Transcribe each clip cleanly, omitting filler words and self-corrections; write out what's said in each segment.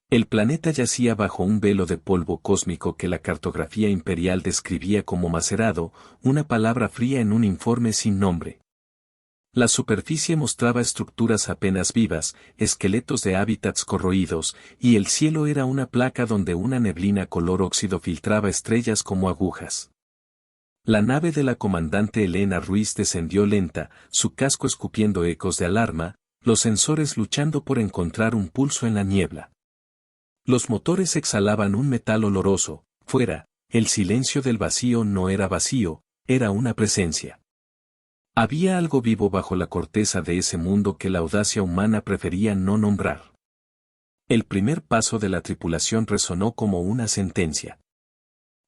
El planeta yacía bajo un velo de polvo cósmico que la cartografía imperial describía como macerado, una palabra fría en un informe sin nombre. La superficie mostraba estructuras apenas vivas, esqueletos de hábitats corroídos, y el cielo era una placa donde una neblina color óxido filtraba estrellas como agujas. La nave de la comandante Elena Ruiz descendió lenta, su casco escupiendo ecos de alarma, los sensores luchando por encontrar un pulso en la niebla. Los motores exhalaban un metal oloroso, fuera, el silencio del vacío no era vacío, era una presencia. Había algo vivo bajo la corteza de ese mundo que la audacia humana prefería no nombrar. El primer paso de la tripulación resonó como una sentencia.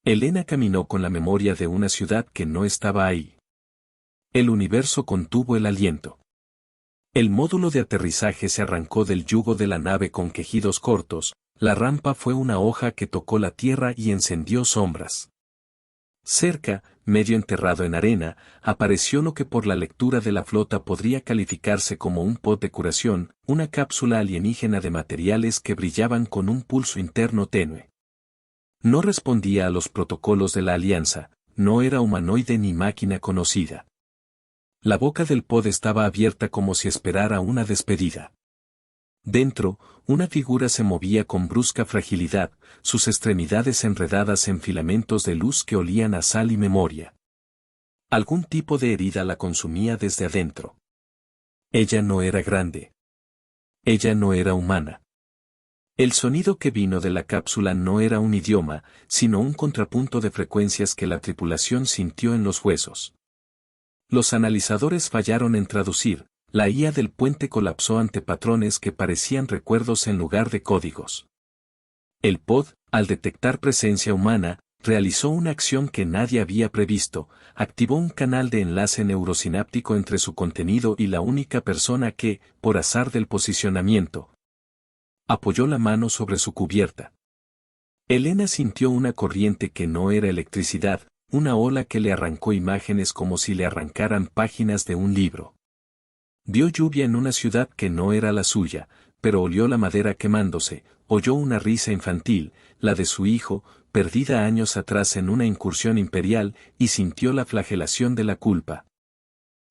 Elena caminó con la memoria de una ciudad que no estaba ahí. El universo contuvo el aliento. El módulo de aterrizaje se arrancó del yugo de la nave con quejidos cortos, la rampa fue una hoja que tocó la tierra y encendió sombras. Cerca, medio enterrado en arena, apareció lo que por la lectura de la flota podría calificarse como un pod de curación, una cápsula alienígena de materiales que brillaban con un pulso interno tenue. No respondía a los protocolos de la Alianza, no era humanoide ni máquina conocida. La boca del pod estaba abierta como si esperara una despedida. Dentro, una figura se movía con brusca fragilidad, sus extremidades enredadas en filamentos de luz que olían a sal y memoria. Algún tipo de herida la consumía desde adentro. Ella no era grande. Ella no era humana. El sonido que vino de la cápsula no era un idioma, sino un contrapunto de frecuencias que la tripulación sintió en los huesos. Los analizadores fallaron en traducir. La IA del puente colapsó ante patrones que parecían recuerdos en lugar de códigos. El pod, al detectar presencia humana, realizó una acción que nadie había previsto, activó un canal de enlace neurosináptico entre su contenido y la única persona que, por azar del posicionamiento, apoyó la mano sobre su cubierta. Elena sintió una corriente que no era electricidad, una ola que le arrancó imágenes como si le arrancaran páginas de un libro. Vio lluvia en una ciudad que no era la suya, pero olió la madera quemándose, oyó una risa infantil, la de su hijo, perdida años atrás en una incursión imperial, y sintió la flagelación de la culpa.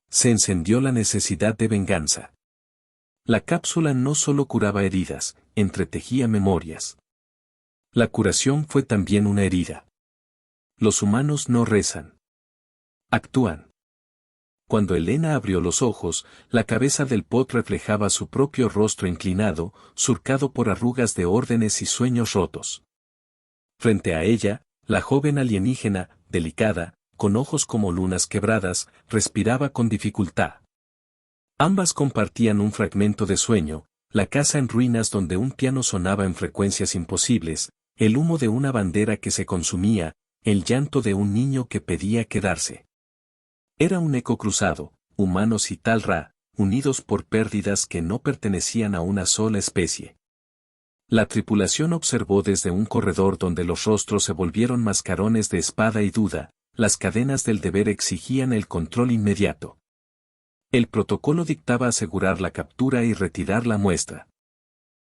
Se encendió la necesidad de venganza. La cápsula no solo curaba heridas, entretejía memorias. La curación fue también una herida. Los humanos no rezan. Actúan. Cuando Elena abrió los ojos, la cabeza del pod reflejaba su propio rostro inclinado, surcado por arrugas de órdenes y sueños rotos. Frente a ella, la joven alienígena, delicada, con ojos como lunas quebradas, respiraba con dificultad. Ambas compartían un fragmento de sueño, la casa en ruinas donde un piano sonaba en frecuencias imposibles, el humo de una bandera que se consumía, el llanto de un niño que pedía quedarse. Era un eco cruzado, humanos y Tal Ra, unidos por pérdidas que no pertenecían a una sola especie. La tripulación observó desde un corredor donde los rostros se volvieron mascarones de espada y duda, las cadenas del deber exigían el control inmediato. El protocolo dictaba asegurar la captura y retirar la muestra.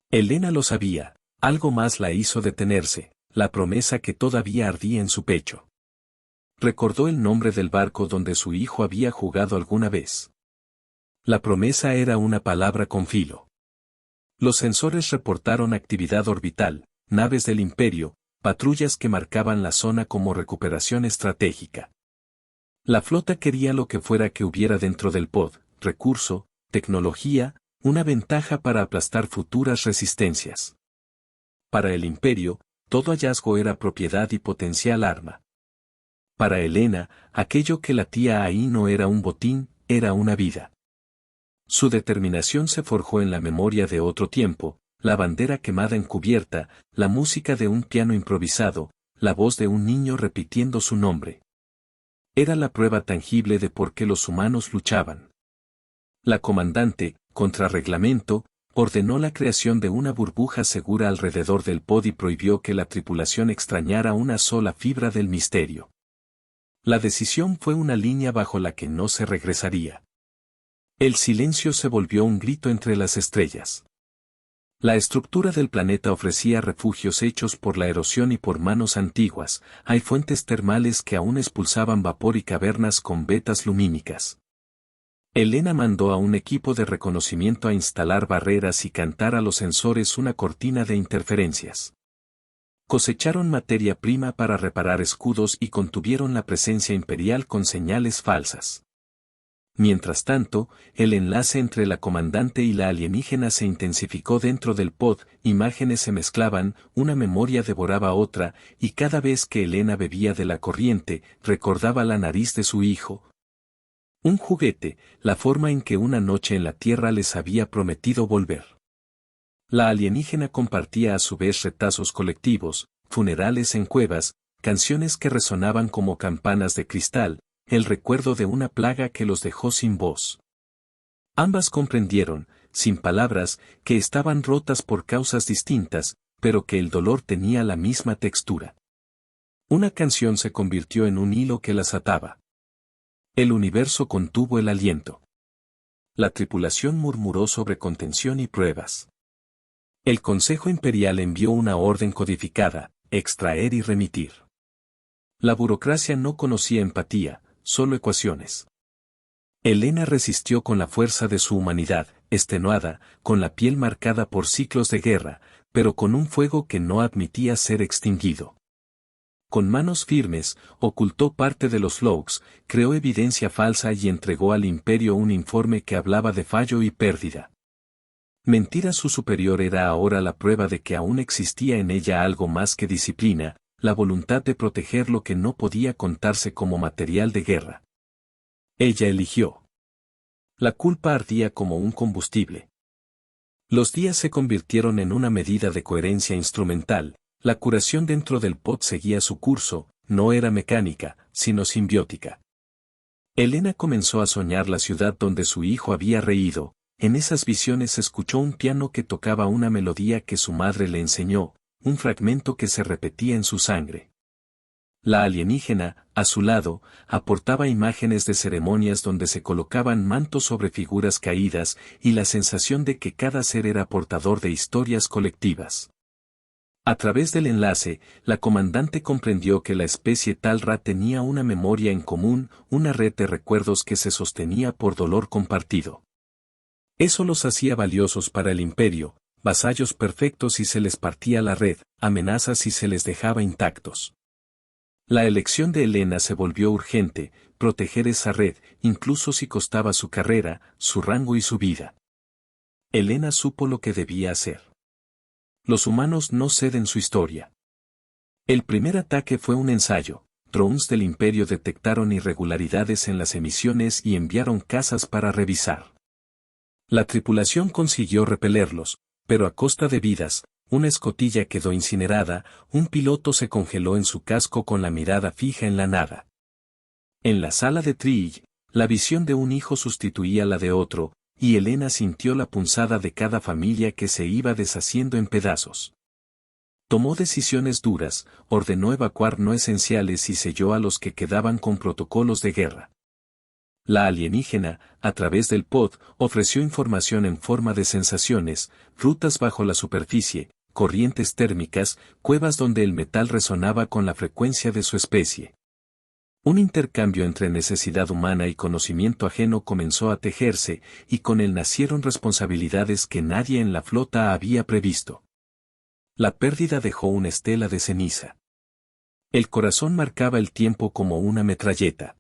Elena lo sabía, algo más la hizo detenerse, la promesa que todavía ardía en su pecho. Recordó el nombre del barco donde su hijo había jugado alguna vez. La promesa era una palabra con filo. Los sensores reportaron actividad orbital, naves del Imperio, patrullas que marcaban la zona como recuperación estratégica. La flota quería lo que fuera que hubiera dentro del pod, recurso, tecnología, una ventaja para aplastar futuras resistencias. Para el Imperio, todo hallazgo era propiedad y potencial arma. Para Elena, aquello que latía ahí no era un botín, era una vida. Su determinación se forjó en la memoria de otro tiempo, la bandera quemada en cubierta, la música de un piano improvisado, la voz de un niño repitiendo su nombre. Era la prueba tangible de por qué los humanos luchaban. La comandante, contra reglamento, ordenó la creación de una burbuja segura alrededor del pod y prohibió que la tripulación extrañara una sola fibra del misterio. La decisión fue una línea bajo la que no se regresaría. El silencio se volvió un grito entre las estrellas. La estructura del planeta ofrecía refugios hechos por la erosión y por manos antiguas, hay fuentes termales que aún expulsaban vapor y cavernas con vetas lumínicas. Elena mandó a un equipo de reconocimiento a instalar barreras y cantar a los sensores una cortina de interferencias. Cosecharon materia prima para reparar escudos y contuvieron la presencia imperial con señales falsas. Mientras tanto, el enlace entre la comandante y la alienígena se intensificó dentro del pod, imágenes se mezclaban, una memoria devoraba otra, y cada vez que Elena bebía de la corriente, recordaba la nariz de su hijo. Un juguete, la forma en que una noche en la Tierra les había prometido volver. La alienígena compartía a su vez retazos colectivos, funerales en cuevas, canciones que resonaban como campanas de cristal, el recuerdo de una plaga que los dejó sin voz. Ambas comprendieron, sin palabras, que estaban rotas por causas distintas, pero que el dolor tenía la misma textura. Una canción se convirtió en un hilo que las ataba. El universo contuvo el aliento. La tripulación murmuró sobre contención y pruebas. El Consejo Imperial envió una orden codificada, extraer y remitir. La burocracia no conocía empatía, solo ecuaciones. Elena resistió con la fuerza de su humanidad, extenuada, con la piel marcada por ciclos de guerra, pero con un fuego que no admitía ser extinguido. Con manos firmes, ocultó parte de los logs, creó evidencia falsa y entregó al imperio un informe que hablaba de fallo y pérdida. Mentir a su superior era ahora la prueba de que aún existía en ella algo más que disciplina, la voluntad de proteger lo que no podía contarse como material de guerra. Ella eligió. La culpa ardía como un combustible. Los días se convirtieron en una medida de coherencia instrumental, la curación dentro del pod seguía su curso, no era mecánica, sino simbiótica. Elena comenzó a soñar la ciudad donde su hijo había reído. En esas visiones escuchó un piano que tocaba una melodía que su madre le enseñó, un fragmento que se repetía en su sangre. La alienígena, a su lado, aportaba imágenes de ceremonias donde se colocaban mantos sobre figuras caídas y la sensación de que cada ser era portador de historias colectivas. A través del enlace, la comandante comprendió que la especie Talra tenía una memoria en común, una red de recuerdos que se sostenía por dolor compartido. Eso los hacía valiosos para el imperio, vasallos perfectos si se les partía la red, amenazas si se les dejaba intactos. La elección de Elena se volvió urgente, proteger esa red, incluso si costaba su carrera, su rango y su vida. Elena supo lo que debía hacer. Los humanos no ceden su historia. El primer ataque fue un ensayo. Drones del imperio detectaron irregularidades en las emisiones y enviaron cazas para revisar. La tripulación consiguió repelerlos, pero a costa de vidas, una escotilla quedó incinerada, un piloto se congeló en su casco con la mirada fija en la nada. En la sala de Trill, la visión de un hijo sustituía la de otro, y Elena sintió la punzada de cada familia que se iba deshaciendo en pedazos. Tomó decisiones duras, ordenó evacuar no esenciales y selló a los que quedaban con protocolos de guerra. La alienígena, a través del pod, ofreció información en forma de sensaciones, rutas bajo la superficie, corrientes térmicas, cuevas donde el metal resonaba con la frecuencia de su especie. Un intercambio entre necesidad humana y conocimiento ajeno comenzó a tejerse, y con él nacieron responsabilidades que nadie en la flota había previsto. La pérdida dejó una estela de ceniza. El corazón marcaba el tiempo como una metralleta.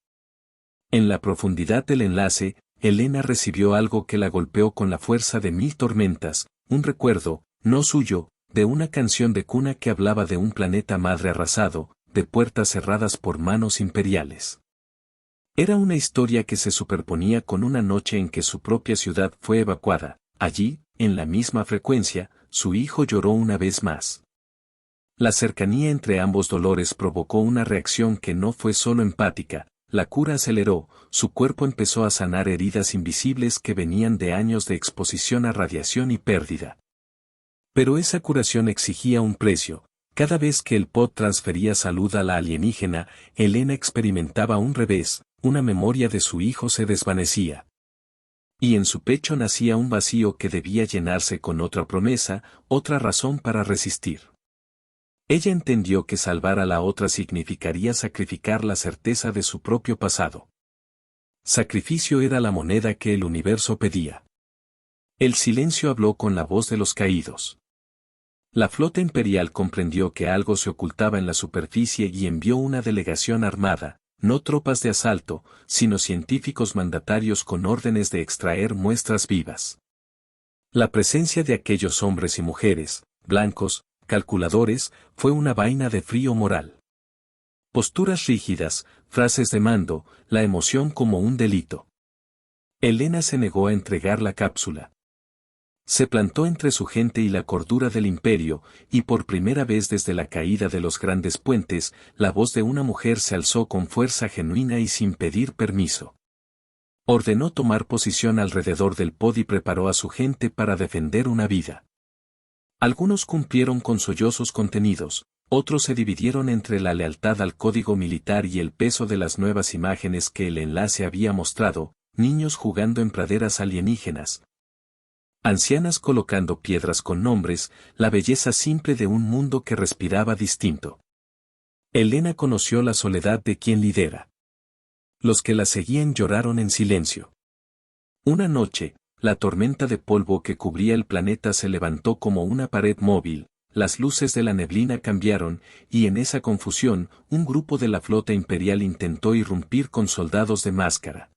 En la profundidad del enlace, Elena recibió algo que la golpeó con la fuerza de 1000 tormentas, un recuerdo, no suyo, de una canción de cuna que hablaba de un planeta madre arrasado, de puertas cerradas por manos imperiales. Era una historia que se superponía con una noche en que su propia ciudad fue evacuada. Allí, en la misma frecuencia, su hijo lloró una vez más. La cercanía entre ambos dolores provocó una reacción que no fue solo empática. La cura aceleró, su cuerpo empezó a sanar heridas invisibles que venían de años de exposición a radiación y pérdida. Pero esa curación exigía un precio. Cada vez que el pod transfería salud a la alienígena, Elena experimentaba un revés, una memoria de su hijo se desvanecía. Y en su pecho nacía un vacío que debía llenarse con otra promesa, otra razón para resistir. Ella entendió que salvar a la otra significaría sacrificar la certeza de su propio pasado. Sacrificio era la moneda que el universo pedía. El silencio habló con la voz de los caídos. La flota imperial comprendió que algo se ocultaba en la superficie y envió una delegación armada, no tropas de asalto, sino científicos mandatarios con órdenes de extraer muestras vivas. La presencia de aquellos hombres y mujeres, blancos, calculadores, fue una vaina de frío moral. Posturas rígidas, frases de mando, la emoción como un delito. Elena se negó a entregar la cápsula. Se plantó entre su gente y la cordura del imperio, y por primera vez desde la caída de los grandes puentes, la voz de una mujer se alzó con fuerza genuina y sin pedir permiso. Ordenó tomar posición alrededor del pod y preparó a su gente para defender una vida. Algunos cumplieron con sollozos contenidos, otros se dividieron entre la lealtad al código militar y el peso de las nuevas imágenes que el enlace había mostrado, niños jugando en praderas alienígenas, ancianas colocando piedras con nombres, la belleza simple de un mundo que respiraba distinto. Elena conoció la soledad de quien lidera. Los que la seguían lloraron en silencio. Una noche, la tormenta de polvo que cubría el planeta se levantó como una pared móvil, las luces de la neblina cambiaron, y en esa confusión, un grupo de la flota imperial intentó irrumpir con soldados de máscara.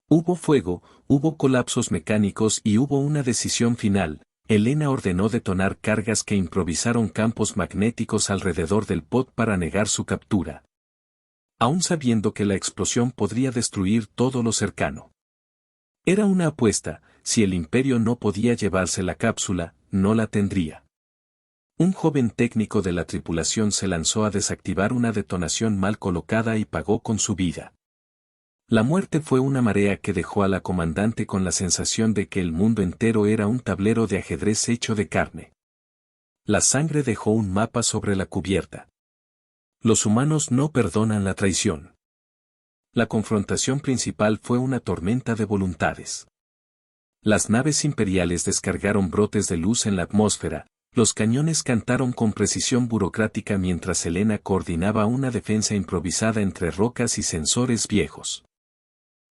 Hubo fuego, hubo colapsos mecánicos y hubo una decisión final. Elena ordenó detonar cargas que improvisaron campos magnéticos alrededor del pod para negar su captura. Aún sabiendo que la explosión podría destruir todo lo cercano. Era una apuesta, si el imperio no podía llevarse la cápsula, no la tendría. Un joven técnico de la tripulación se lanzó a desactivar una detonación mal colocada y pagó con su vida. La muerte fue una marea que dejó a la comandante con la sensación de que el mundo entero era un tablero de ajedrez hecho de carne. La sangre dejó un mapa sobre la cubierta. Los humanos no perdonan la traición. La confrontación principal fue una tormenta de voluntades. Las naves imperiales descargaron brotes de luz en la atmósfera, los cañones cantaron con precisión burocrática mientras Elena coordinaba una defensa improvisada entre rocas y sensores viejos.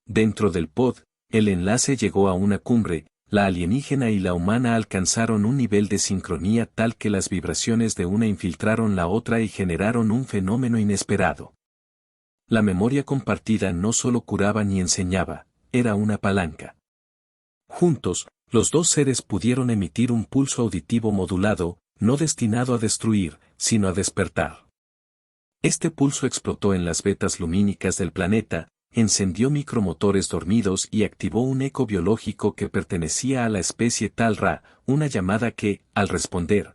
Dentro del pod, el enlace llegó a una cumbre, la alienígena y la humana alcanzaron un nivel de sincronía tal que las vibraciones de una infiltraron la otra y generaron un fenómeno inesperado. La memoria compartida no solo curaba ni enseñaba, era una palanca. Juntos, los dos seres pudieron emitir un pulso auditivo modulado, no destinado a destruir, sino a despertar. Este pulso explotó en las vetas lumínicas del planeta, encendió micromotores dormidos y activó un eco biológico que pertenecía a la especie Talra, una llamada que, al responder,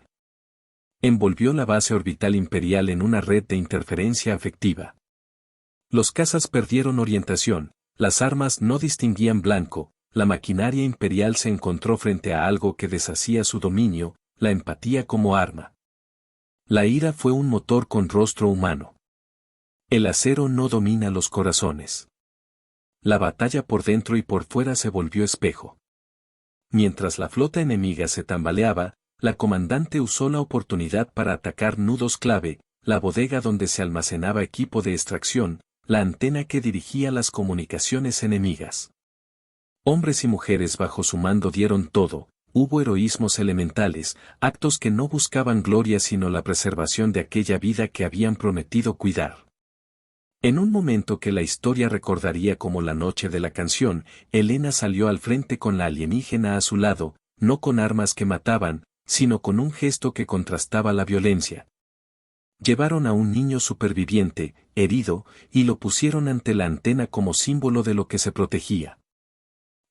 envolvió la base orbital imperial en una red de interferencia afectiva. Los cazas perdieron orientación, las armas no distinguían blanco, la maquinaria imperial se encontró frente a algo que deshacía su dominio, la empatía como arma. La ira fue un motor con rostro humano. El acero no domina los corazones. La batalla por dentro y por fuera se volvió espejo. Mientras la flota enemiga se tambaleaba, la comandante usó la oportunidad para atacar nudos clave, la bodega donde se almacenaba equipo de extracción, la antena que dirigía las comunicaciones enemigas. Hombres y mujeres bajo su mando dieron todo, hubo heroísmos elementales, actos que no buscaban gloria sino la preservación de aquella vida que habían prometido cuidar. En un momento que la historia recordaría como la noche de la canción, Elena salió al frente con la alienígena a su lado, no con armas que mataban, sino con un gesto que contrastaba la violencia. Llevaron a un niño superviviente, herido, y lo pusieron ante la antena como símbolo de lo que se protegía.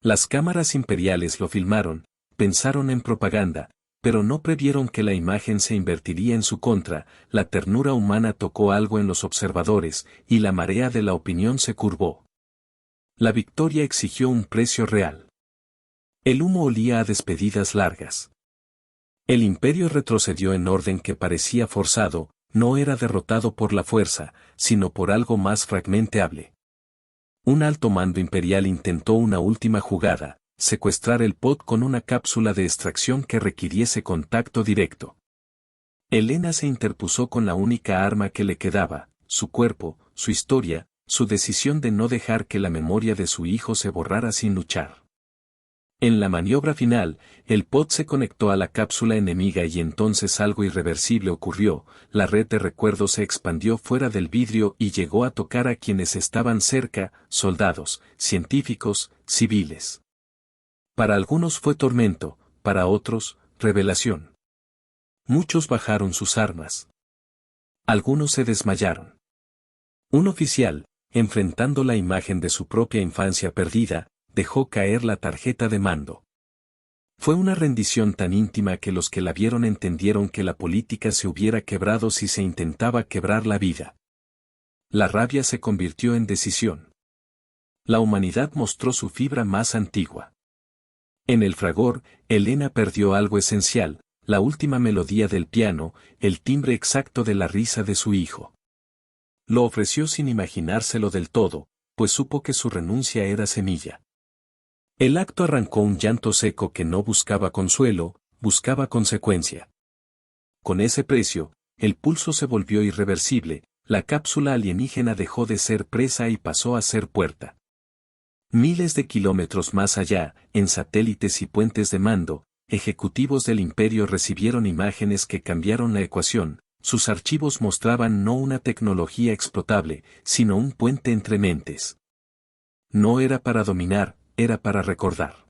Las cámaras imperiales lo filmaron, pensaron en propaganda, pero no previeron que la imagen se invertiría en su contra, la ternura humana tocó algo en los observadores, y la marea de la opinión se curvó. La victoria exigió un precio real. El humo olía a despedidas largas. El imperio retrocedió en orden que parecía forzado, no era derrotado por la fuerza, sino por algo más fragmentable. Un alto mando imperial intentó una última jugada, secuestrar el pod con una cápsula de extracción que requiriese contacto directo. Elena se interpuso con la única arma que le quedaba, su cuerpo, su historia, su decisión de no dejar que la memoria de su hijo se borrara sin luchar. En la maniobra final, el pod se conectó a la cápsula enemiga y entonces algo irreversible ocurrió, la red de recuerdos se expandió fuera del vidrio y llegó a tocar a quienes estaban cerca, soldados, científicos, civiles. Para algunos fue tormento, para otros, revelación. Muchos bajaron sus armas. Algunos se desmayaron. Un oficial, enfrentando la imagen de su propia infancia perdida, dejó caer la tarjeta de mando. Fue una rendición tan íntima que los que la vieron entendieron que la política se hubiera quebrado si se intentaba quebrar la vida. La rabia se convirtió en decisión. La humanidad mostró su fibra más antigua. En el fragor, Elena perdió algo esencial, la última melodía del piano, el timbre exacto de la risa de su hijo. Lo ofreció sin imaginárselo del todo, pues supo que su renuncia era semilla. El acto arrancó un llanto seco que no buscaba consuelo, buscaba consecuencia. Con ese precio, el pulso se volvió irreversible, la cápsula alienígena dejó de ser presa y pasó a ser puerta. Miles de kilómetros más allá, en satélites y puentes de mando, ejecutivos del imperio recibieron imágenes que cambiaron la ecuación, sus archivos mostraban no una tecnología explotable, sino un puente entre mentes. No era para dominar, era para recordar.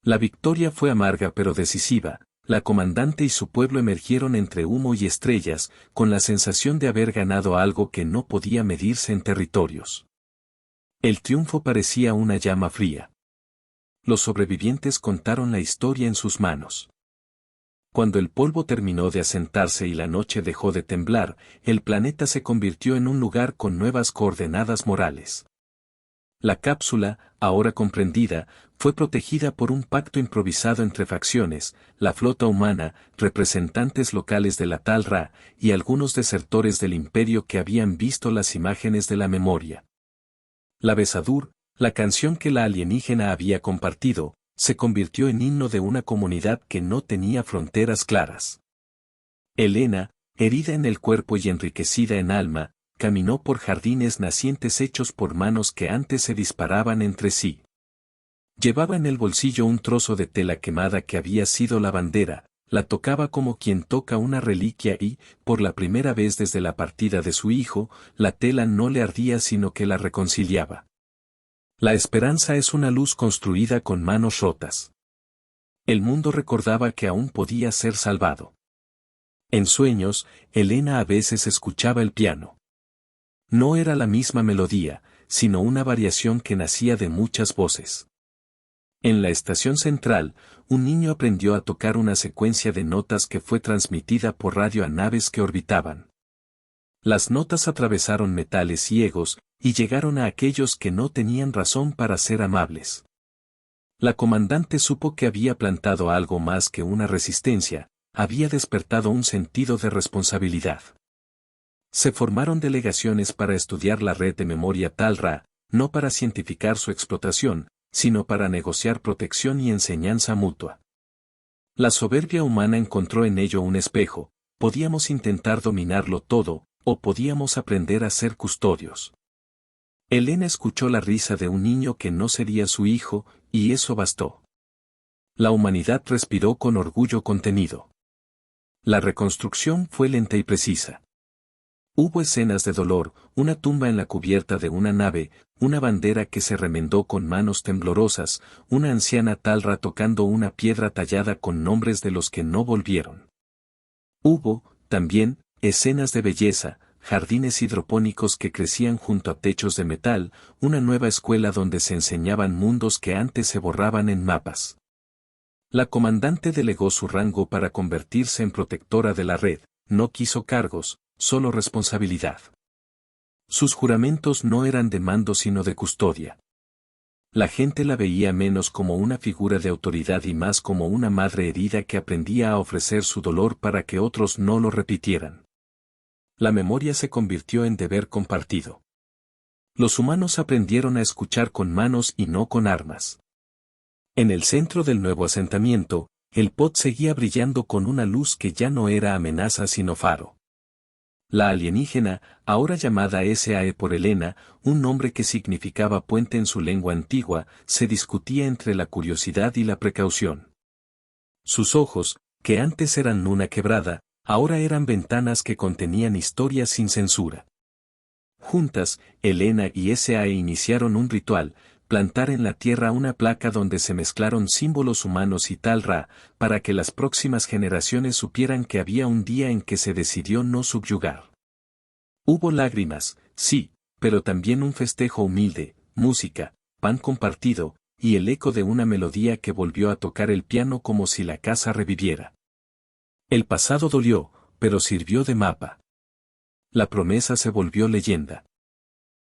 La victoria fue amarga pero decisiva, la comandante y su pueblo emergieron entre humo y estrellas, con la sensación de haber ganado algo que no podía medirse en territorios. El triunfo parecía una llama fría. Los sobrevivientes contaron la historia en sus manos. Cuando el polvo terminó de asentarse y la noche dejó de temblar, el planeta se convirtió en un lugar con nuevas coordenadas morales. La cápsula, ahora comprendida, fue protegida por un pacto improvisado entre facciones, la flota humana, representantes locales de la Tal Ra, y algunos desertores del imperio que habían visto las imágenes de la memoria. La Besadur, la canción que la alienígena había compartido, se convirtió en himno de una comunidad que no tenía fronteras claras. Elena, herida en el cuerpo y enriquecida en alma, caminó por jardines nacientes hechos por manos que antes se disparaban entre sí. Llevaba en el bolsillo un trozo de tela quemada que había sido la bandera, la tocaba como quien toca una reliquia y, por la primera vez desde la partida de su hijo, la tela no le ardía sino que la reconciliaba. La esperanza es una luz construida con manos rotas. El mundo recordaba que aún podía ser salvado. En sueños, Elena a veces escuchaba el piano. No era la misma melodía, sino una variación que nacía de muchas voces. En la estación central, un niño aprendió a tocar una secuencia de notas que fue transmitida por radio a naves que orbitaban. Las notas atravesaron metales ciegos, y llegaron a aquellos que no tenían razón para ser amables. La comandante supo que había plantado algo más que una resistencia, había despertado un sentido de responsabilidad. Se formaron delegaciones para estudiar la red de memoria Tal Ra, no para cientificar su explotación, sino para negociar protección y enseñanza mutua. La soberbia humana encontró en ello un espejo, podíamos intentar dominarlo todo, o podíamos aprender a ser custodios. Elena escuchó la risa de un niño que no sería su hijo, y eso bastó. La humanidad respiró con orgullo contenido. La reconstrucción fue lenta y precisa. Hubo escenas de dolor, una tumba en la cubierta de una nave, una bandera que se remendó con manos temblorosas, una anciana Tal Ra tocando una piedra tallada con nombres de los que no volvieron. Hubo, también, escenas de belleza, jardines hidropónicos que crecían junto a techos de metal, una nueva escuela donde se enseñaban mundos que antes se borraban en mapas. La comandante delegó su rango para convertirse en protectora de la red, no quiso cargos, solo responsabilidad. Sus juramentos no eran de mando sino de custodia. La gente la veía menos como una figura de autoridad y más como una madre herida que aprendía a ofrecer su dolor para que otros no lo repitieran. La memoria se convirtió en deber compartido. Los humanos aprendieron a escuchar con manos y no con armas. En el centro del nuevo asentamiento, el pod seguía brillando con una luz que ya no era amenaza sino faro. La alienígena, ahora llamada SAE por Elena, un nombre que significaba puente en su lengua antigua, se discutía entre la curiosidad y la precaución. Sus ojos, que antes eran luna quebrada, ahora eran ventanas que contenían historias sin censura. Juntas, Elena y SAE iniciaron un ritual, plantar en la tierra una placa donde se mezclaron símbolos humanos y Tal-Ra, para que las próximas generaciones supieran que había un día en que se decidió no subyugar. Hubo lágrimas, sí, pero también un festejo humilde, música, pan compartido, y el eco de una melodía que volvió a tocar el piano como si la casa reviviera. El pasado dolió, pero sirvió de mapa. La promesa se volvió leyenda.